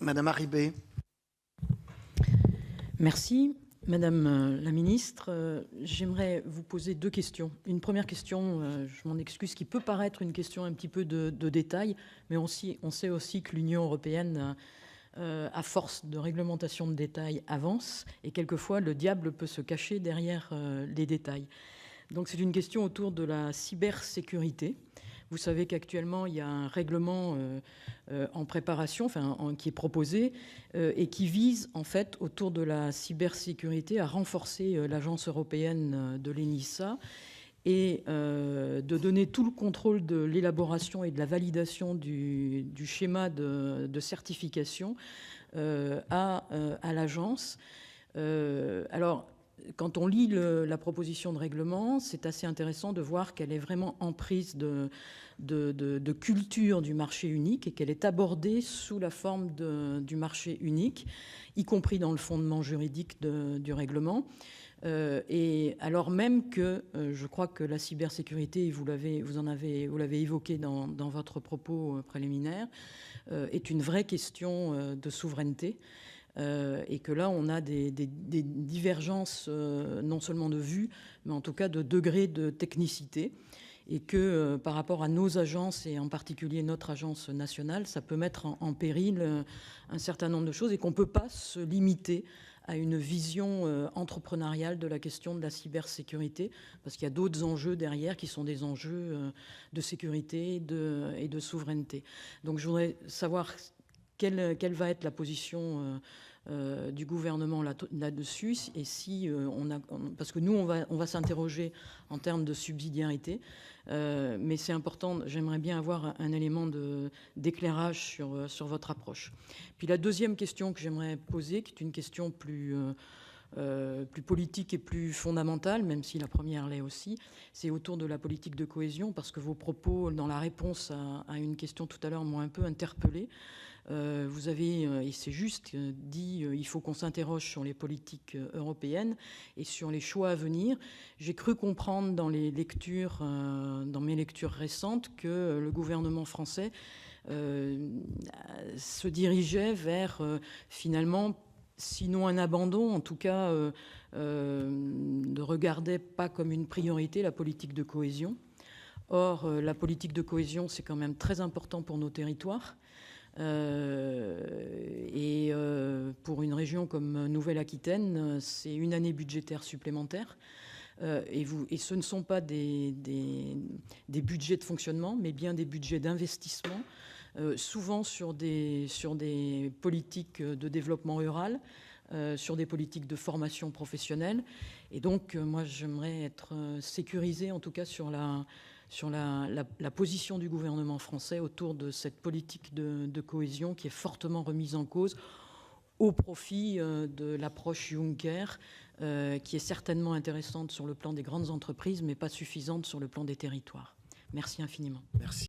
Madame Harribey. Merci. Madame la ministre, j'aimerais vous poser deux questions. Une première question, je m'en excuse, qui peut paraître une question un petit peu de détail, mais on sait aussi que l'Union européenne, à force de réglementation de détail, avance, et quelquefois le diable peut se cacher derrière les détails. Donc c'est une question autour de la cybersécurité. Vous savez qu'actuellement, il y a un règlement en préparation, qui est proposé et qui vise, en fait, autour de la cybersécurité, à renforcer l'agence européenne de l'ENISA et de donner tout le contrôle de l'élaboration et de la validation du schéma de certification à l'agence. Alors, quand on lit la proposition de règlement, c'est assez intéressant de voir qu'elle est vraiment en prise de culture du marché unique et qu'elle est abordée sous la forme du marché unique, y compris dans le fondement juridique du règlement. Et alors même que je crois que la cybersécurité, vous l'avez évoqué dans votre propos préliminaire, est une vraie question de souveraineté. Et que là, on a des divergences, non seulement de vues, mais en tout cas de degré de technicité. Et que par rapport à nos agences, et en particulier notre agence nationale, ça peut mettre en péril un certain nombre de choses et qu'on ne peut pas se limiter à une vision entrepreneuriale de la question de la cybersécurité, parce qu'il y a d'autres enjeux derrière qui sont des enjeux de sécurité et de souveraineté. Donc je voudrais savoir quelle va être la position du gouvernement là-dessus, et si parce que nous on va s'interroger en termes de subsidiarité, mais c'est important. J'aimerais bien avoir un élément d'éclairage sur votre approche. Puis la deuxième question que j'aimerais poser, qui est une question plus politique et plus fondamentale, même si la première l'est aussi, c'est autour de la politique de cohésion, parce que vos propos dans la réponse à une question tout à l'heure m'ont un peu interpellée. Vous avez, et c'est juste, dit il faut qu'on s'interroge sur les politiques européennes et sur les choix à venir. J'ai cru comprendre dans mes lectures récentes, que le gouvernement français se dirigeait vers finalement, sinon un abandon, en tout cas ne regardait pas comme une priorité la politique de cohésion. Or, la politique de cohésion, c'est quand même très important pour nos territoires. Et pour une région comme Nouvelle-Aquitaine, c'est une année budgétaire supplémentaire. Et ce ne sont pas des budgets de fonctionnement, mais bien des budgets d'investissement, souvent sur des politiques de développement rural, sur des politiques de formation professionnelle. Et donc, moi, j'aimerais être sécurisée, en tout cas, sur la position du gouvernement français autour de cette politique de cohésion qui est fortement remise en cause au profit de l'approche Juncker, qui est certainement intéressante sur le plan des grandes entreprises, mais pas suffisante sur le plan des territoires. Merci infiniment. Merci.